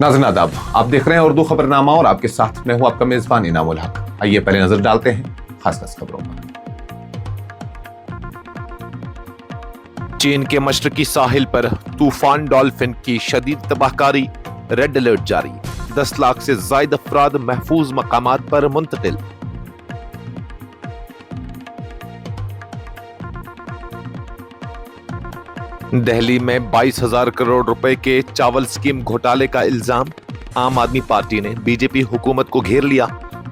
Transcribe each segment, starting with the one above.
नाज़रीन आदाब, आप देख रहे हैं उर्दू खबरनामा और आपके साथ मैं हूं आपका मेजबान इनामुल हक। आइए पहले नजर डालते हैं खास खबरों पर। चीन के मशरकी साहिल पर तूफान डॉल्फिन की शदीद तबाहकारी, रेड अलर्ट जारी। 10 लाख से ज्यादा अफराद महफूज मकामात पर मुंतकिल। दिल्ली में 22,000 करोड़ रुपए के चावल स्कीम घोटाले का इल्जाम। आम आदमी पार्टी ने बीजेपी हुकूमत को घेर लिया।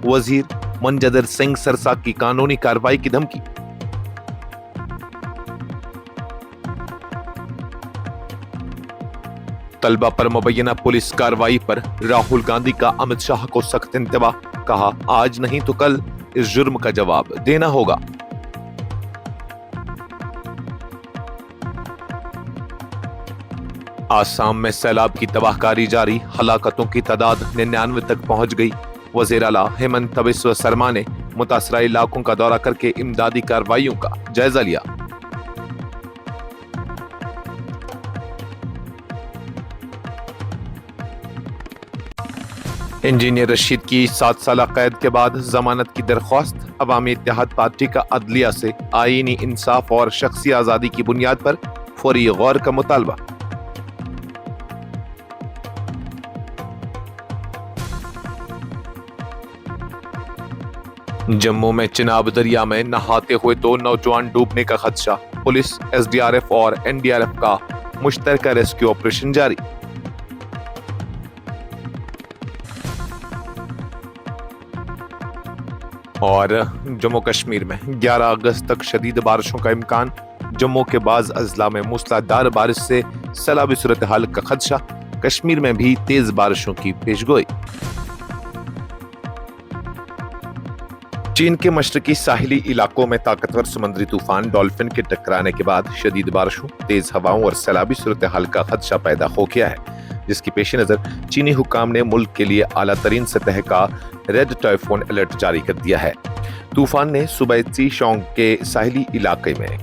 वजीर मनजदर सिंह सरसा की कानूनी कार्रवाई की धमकी। तलबा पर मुबैना पुलिस कार्रवाई पर राहुल गांधी का अमित शाह को सख्त इंतबा। कहा, आज नहीं तो कल इस जुर्म का जवाब देना होगा। आसाम में सैलाब की तबाहकारी जारी। हलाकतों की तादाद 99 तक पहुंच गई। वज़ीर आला हेमंत बिस्वा शर्मा ने मुतासरा इलाकों का दौरा करके इमदादी कार्रवाइयों का जायजा लिया। इंजीनियर रशीद की 7 साल कैद के बाद जमानत की दरख्वास्त। अवामी इत्तेहाद पार्टी का अदलिया से आईनी इंसाफ और शख्सी आजादी की बुनियाद पर फौरी गौर का मुतालबा। जम्मू में चिनाब दरिया में नहाते हुए 2 नौजवान डूबने का खदशा। पुलिस, एसडीआरएफ और एनडीआरएफ का मुश्तरका रेस्क्यू ऑपरेशन जारी। और जम्मू कश्मीर में 11 अगस्त तक शदीद बारिशों का इम्कान। जम्मू के बाज़ अजला में मूसलाधार बारिश से सैलाबी सूरत हाल का खदशा। कश्मीर में भी तेज बारिशों की पेशगोई। चीन के मशरकी साहिली इलाकों में ताकतवर समुद्री तूफान डॉल्फिन के टकराने के बाद शदीद बारिशों, तेज हवाओं और सैलाबी सूरत हाल का खदशा पैदा हो गया है, जिसकी पेश नजर चीनी हुकाम ने मुल्क के लिए आला तरीन सतह का रेड टाइफून अलर्ट जारी कर दिया है। तूफान ने सुबह चीशोंग के साहिली इलाके में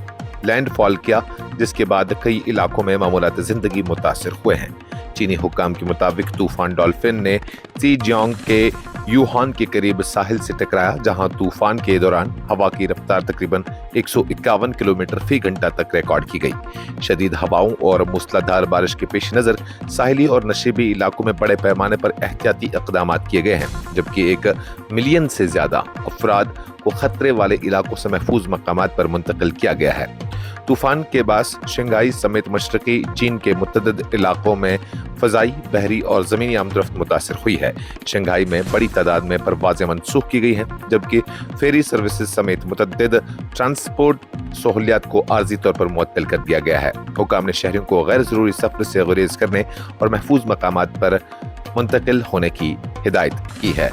लैंडफॉल किया, जिसके बाद कई इलाकों में मामूलात जिंदगी मुतासिर हुए हैं। चीनी हुकाम के मुताबिक तूफान डॉल्फिन ने ज़ेजियांग के यूहान के करीब साहिल से टकराया, जहां तूफान के दौरान हवा की रफ्तार तकरीबन 151 किलोमीटर फी घंटा तक रिकॉर्ड की गई। शदीद हवाओं और मूसलाधार बारिश के पेश नजर साहिली और नशीबी इलाकों में बड़े पैमाने पर एहतियाती इक़दाम किए गए हैं, जबकि 1 मिलियन से ज्यादा अफराद को खतरे वाले इलाकों से महफूज मकामात पर मुंतकिल किया गया है। तूफान के बास शंघाई समेत मशरकी चीन के मुतअद्दिद इलाकों में फजाई, बहरी और जमीनी आमदरफ्त मुतासिर हुई है। शंघाई में बड़ी तादाद में परवाजें मनसूख की गई हैं, जबकि फेरी सर्विसेज समेत मुतअद्दिद ट्रांसपोर्ट सहूलियात को आर्जी तौर पर मुअत्तल कर दिया गया है। हुकाम ने शहरियों को गैर जरूरी सफर से गुरेज करने और महफूज मकामात पर मुंतकिल होने की हिदायत की है।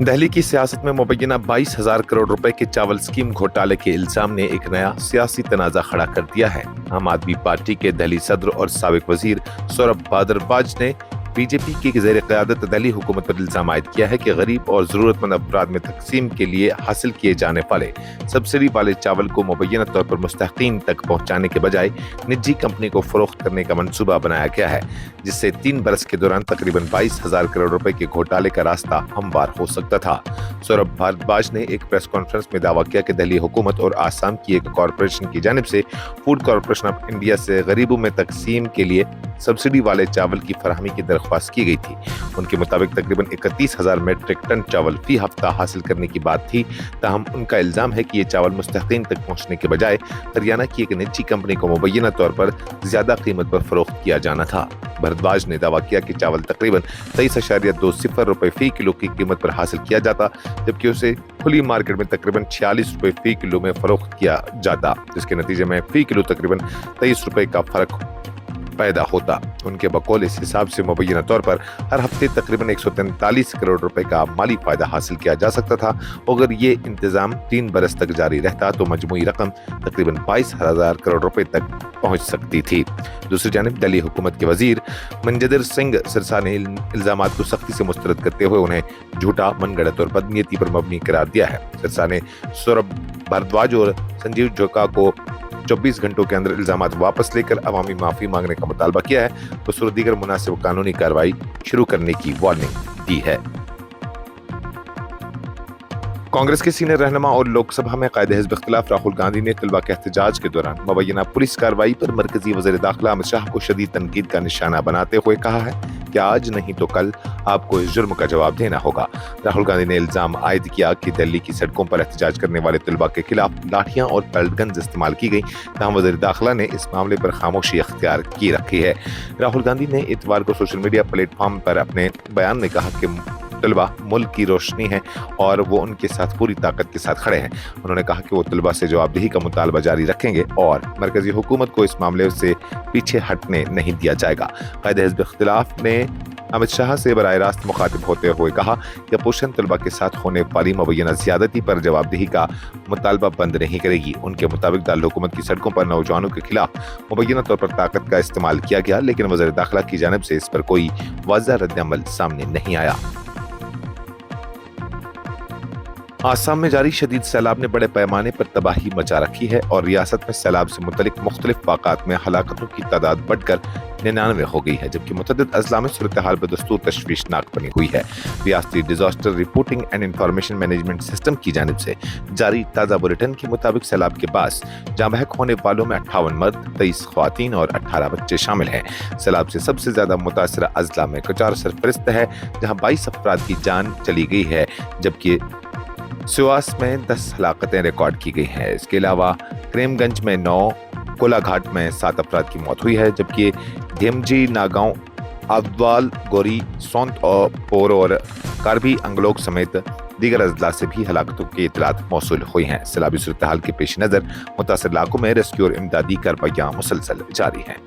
दिल्ली की सियासत में मुबैना 22,000 करोड़ रुपए के चावल स्कीम घोटाले के इल्जाम ने एक नया सियासी तनाज़ा खड़ा कर दिया है। आम आदमी पार्टी के दिल्ली सदर और साबिक वजीर सौरभ भारद्वाज ने बीजेपी की ज़ेर क़यादत दिल्ली हुकूमत पर इल्जाम आयद किया है कि गरीब और ज़रूरतमंद अफराद में तकसीम के लिए हासिल किए जाने वाले सब्सिडी वाले चावल को मुबैना तौर पर मुस्तहक़ीन तक पहुँचाने के बजाय निजी कंपनी को फरोख्त करने का मंसूबा बनाया गया है, जिससे 3 बरस के दौरान तकरीबन 22,000 करोड़ रुपए के घोटाले का रास्ता हमवार हो सकता था। सौरभ भारद्वाज ने एक प्रेस कॉन्फ्रेंस में दावा किया कि दिल्ली हुकूमत और आसाम की एक कॉरपोरेशन की जानिब से फूड कॉरपोरेशन ऑफ इंडिया से गरीबों में तकसीम के लिए सब्सिडी वाले चावल की फराहमी की दरख्वास्त की गई थी। उनके मुताबिक तकरीबन 31,000 मेट्रिक टन चावल फी हफ्ता हासिल करने की बात थी, ताहम उनका इल्जाम है कि ये चावल मुस्तहक़ीन तक पहुंचने के बजाय हरियाणा की एक निजी कंपनी को मुबैना तौर पर ज्यादा कीमत पर फरोख्त किया जाना था। भारद्वाज ने दावा किया कि चावल तकरीबन 23.20 रुपए फी किलो की कीमत पर हासिल किया जाता, जबकि उसे खुली मार्केट में तकरीबन 46 रुपए फी किलो में फरोख्त किया जाता, जिसके नतीजे में फी किलो तकरीबन 23 रुपए का फर्क पैदा होता। उनके बकौल इस हिसाब से मुबैना तौर पर हर हफ्ते तकरीबन 143 करोड़ रुपए का माली फायदा हासिल किया जा सकता था। अगर ये इंतजाम 3 बरस तक जारी रहता तो मजमूई रकम तकरीबन 22,000 करोड़ रुपए तक पहुंच सकती थी। दूसरी जानिब दिल्ली हुकूमत के वजीर मनजदर सिंह सिरसा ने इल्जामात को सख्ती से मुस्तरद करते हुए उन्हें झूठा, मनगढ़ंत और बदनीयती पर मबनी करार दिया है। सिरसा ने सौरभ भारद्वाज और संजीव जोका को 24 घंटों के अंदर इल्जामात वापस लेकर अवामी माफी मांगने का मुतालबा किया है। कसूर दीगर मुनासिब कानूनी कार्रवाई शुरू करने की वार्निंग दी है। कांग्रेस के सीनियर रहनुमा और लोकसभा में कायदे हिज़्ब इख्तिलाफ राहुल गांधी ने तलबा के एहतजाज के दौरान मुबैना पुलिस कार्रवाई पर मरकजी वज़ीर दाखिला अमित शाह को शदीद तनकीद का निशाना बनाते हुए कहा है कि आज नहीं तो कल आपको इस जुर्म का जवाब देना होगा। राहुल गांधी ने इल्जाम आयद किया कि दिल्ली की सड़कों पर एहतजाज करने वाले तलबा के खिलाफ लाठियां और पेल्ट इस्तेमाल की गई, तहम वज़ीर दाखिला ने इस मामले पर खामोशी अख्तियार की रखी है। राहुल गांधी ने इतवार को सोशल मीडिया प्लेटफॉर्म पर अपने बयान में कहा कि तलबा मुल्क की रोशनी है और वो उनके साथ पूरी ताकत के साथ खड़े हैं। उन्होंने कहा कि वो तलबा से जवाबदेही का मुतालबा जारी रखेंगे और मरकजी हुकूमत को इस मामले से पीछे हटने नहीं दिया जाएगा। कायदे हिज़्ब इख्तिलाफ ने अमित शाह से बराह रास्त मुखातिब होते हुए कहा कि अपोजिशन तलबा के साथ होने वाली मुबैना ज़्यादती पर जवाबदेही का मुतालबा बंद नहीं करेगी। उनके मुताबिक दारुल हुकूमत की सड़कों पर नौजवानों के खिलाफ मुबैना तौर पर ताकत का इस्तेमाल किया गया, लेकिन वज़ीर दाखिला की जानिब से इस पर कोई वाज़ह रद्द-ए-अमल सामने नहीं आया। आसाम में जारी शदीद सैलाब ने बड़े पैमाने पर तबाही मचा रखी है और रियासत में सैलाब से मुतलिक मुख्तलिफ वाक़ात में हलाकतों की तादाद बढ़कर 99 हो गई है, जबकि मुतअद्दिद अजला में सूरत हाल बदस्तूर तशवीशनाक बनी हुई है। रियासती disaster reporting and information management system की जानिब से जारी ताज़ा बुलेटिन के मुताबिक सैलाब के बाद जाँ बहक होने वालों में 58 मर्द, 23 ख्वातीन और 18 बच्चे शामिल हैं। सैलाब से सबसे ज्यादा मुतासरा अजला में कचार सरफरिस्त है, जहाँ 22 अफराद की जान चली गई है, जबकि सिवास में 10 हलाकतें रिकॉर्ड की गई हैं। इसके अलावा करीमगंज में 9, कोलाघाट में 7 अफराद की मौत हुई है, जबकि धेमजी, नागांव, अब्दवाल, गोरी, सोंत और पोर और कार्बी अंगलोक समेत दीगर अजला से भी हलाकतों की इतलात मौसूल हुई हैं। सैलाबी सूरत हाल के पेश नज़र मुतासर इलाकों में रेस्क्यू और इमदादी कार्रवाइयां मुसलसल जारी हैं।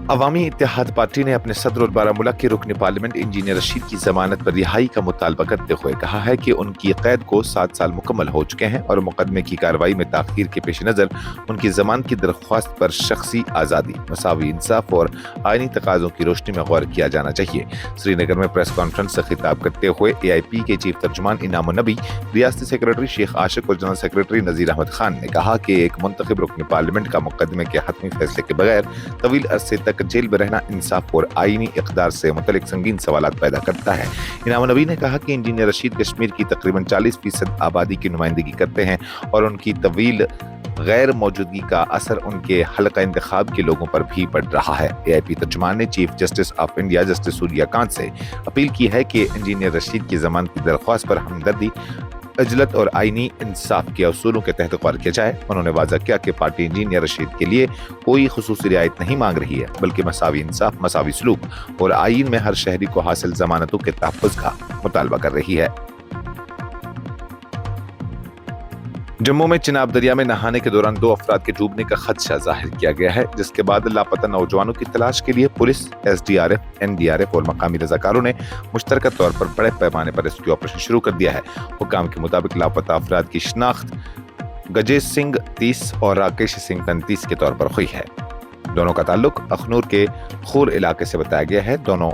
अवामी इत्तेहाद पार्टी ने अपने सदर और बारामूला के रुकन पार्लियामेंट इंजीनियर रशीद की जमानत पर रिहाई का मुतालबा करते हुए कहा है कि उनकी कैद को 7 साल मुकम्मल हो चुके हैं और मुकदमे की कार्रवाई में ताखीर के पेश नज़र उनकी जमानत की दरख्वास्त पर शख्सी आज़ादी, मसावी इंसाफ और आईनी तकाज़ों की रोशनी में गौर किया जाना चाहिए। श्रीनगर में प्रेस कॉन्फ्रेंस से खिताब करते हुए AIP के चीफ तर्जुमान इनाम नबी, रियासती सेक्रेटरी शेख आशिक और जनरल सेक्रेटरी नज़ीर अहमद खान ने कहा कि एक मुंतखब रुकन पार्लियामेंट का मुकदमे के हतमी फैसले के बगैर तवील अरसे तक जेल में रहना इंसाफ और आईनी इक़दार से मुतल्लिक संगीन सवालात पैदा करता है। इनाम नबी ने कहा कि इंजीनियर रशीद कश्मीर की तकरीबन 40% आबादी की नुमाइंदगी करते हैं और उनकी तवील गैर मौजूदगी का असर उनके हल्का इंतखाब के लोगों पर भी पड़ रहा है। AIP तर्जुमान ने chief justice of India justice Suryakant से अपील की है कि इंजीनियर रशीद की जमानत की दरख्वास्त पर हमदर्दी, अजलत और आईनी इंसाफ के असूलों के तहत गौर किया जाए। उन्होंने वाज़ा किया कि पार्टी इंजीनियर रशीद के लिए कोई खुसूसी रियायत नहीं मांग रही है, बल्कि मसावी इंसाफ, मसावी सलूक और आईन में हर शहरी को हासिल जमानतों के तहफ़्फ़ुज़ का मुतालबा कर रही है। जम्मू में चिनाब दरिया में नहाने के दौरान 2 अफराद के डूबने का खदशा जाहिर किया गया है, जिसके बाद लापता नौजवानों की तलाश के लिए पुलिस, SDRF, NDRF और मकामी रज़ाकारों ने मुश्तरका तौर पर बड़े पैमाने पर रेस्क्यू ऑपरेशन शुरू कर दिया है। हुकाम के मुताबिक लापता अफराद की शिनाख्त गजेश सिंह 30 और राकेश सिंह 35 के तौर पर हुई है। दोनों का ताल्लुक अखनूर के खूर इलाके से बताया गया है। दोनों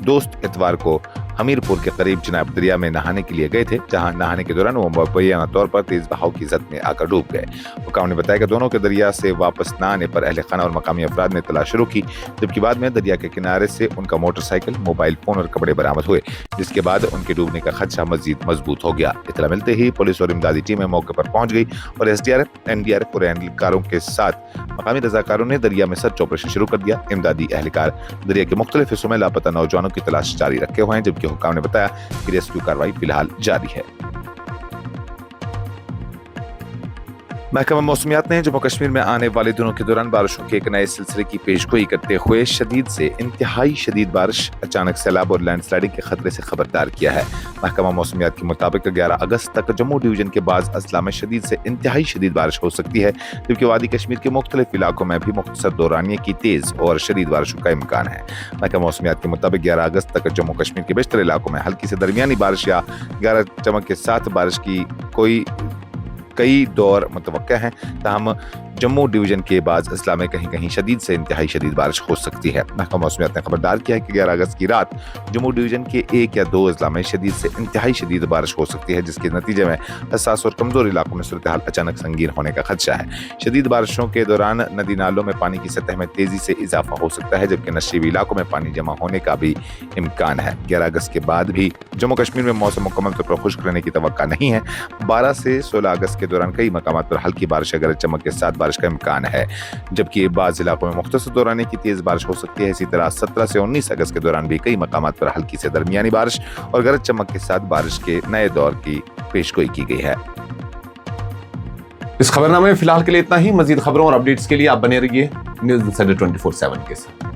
दोस्त इतवार को हमीरपुर के करीब चिनाब दरिया में नहाने के लिए गए थे, जहां नहाने के दौरान वो मुबैना तौर पर तेज बहाव की जद में आकर डूब गए। हुकाम ने बताया कि दोनों के दरिया से वापस न आने पर अहले खाना और मकामी अफराद ने तलाश शुरू की, जबकि बाद में दरिया के किनारे से उनका मोटरसाइकिल, मोबाइल फोन और कपड़े बरामद हुए, जिसके बाद उनके डूबने का खदशा मजीद मजबूत हो गया। इत्तला मिलते ही पुलिस और इमदादी टीमें मौके पर पहुंच गई और SDRF, NDRF और एहलकारों के साथ मकामी रज़ाकारों ने दरिया में सर्च ऑपरेशन शुरू कर दिया। इमदादी एहलकार दरिया के मुख्तलिफ हिस्सों में लापता नौजवानों की तलाश जारी रखे हुए हैं, जबकि हुकाम ने बताया कि रेस्क्यू कार्रवाई फिलहाल जारी है। महकमा मौसमियात ने जम्मू कश्मीर में आने वाले दिनों के दौरान बारिशों के एक नए सिलसिले की पेशगोई करते हुए शदीद से इंतहाई शदीद बारिश, अचानक सैलाब और लैंडस्लाइडिंग के खतरे से खबरदार किया है। महकमा मौसमियात के मुताबिक 11 अगस्त तक जम्मू डिवीजन के बाज़ अजला में शदीद से इंतहाई शदीद बारिश हो सकती है, जबकि वादी कश्मीर के मुख्तलिफ इलाकों में भी मुख्तसर दौरानिये की तेज और शदीद बारिशों का इम्कान है। महकमा मौसमियात के मुताबिक 11 अगस्त तक जम्मू कश्मीर के बेशतर इलाकों में हल्की से दरमियानी बारिश या गरज चमक के साथ बारिश की कई दौर मुतवक्का हैं। ताहम जम्मू डिवीजन के बाज़ अजला में कहीं कहीं शदीद से इंतहाई शदीद बारिश हो सकती है। महकमा मौसमियात ने खबरदार किया है कि 11 अगस्त की रात जम्मू डिवीजन के 1 या 2 अजला में शदीद से इंतहाई शदीद बारिश हो सकती है, जिसके नतीजे में हसास और कमजोर इलाकों में सूरत हाल अचानक संगीन होने का खदशा है। शदीद बारिशों के दौरान नदी नालों में पानी की सतह में तेजी से इजाफा हो सकता है, जबकि नशीबी इलाकों में पानी जमा होने का भी इम्कान है। 11 अगस्त के बाद भी जम्मू कश्मीर में मौसम मुकम्मल तौर पर खुश्क रहने की तवक्का नहीं है। 12 से 16 अगस्त के दौरान कई मकामात पर हल्की बारिश गरज चमक के साथ बारिश का इम्कान है, जबकि बाज़ इलाकों में मुख्तसर दौराने की तेज बारिश हो सकती है। इसी तरह 17 से 19 अगस्त के दौरान भी कई मकामात पर हल्की से दरमियानी बारिश और गरज चमक के साथ बारिश के नए दौर की पेशगोई की गई है। इस खबरनामे में फिलहाल के लिए इतना ही। मजीद खबरों और अपडेट्स के लिए आप बने रहिए न्यूज़ इंसाइडर 24/7 के साथ।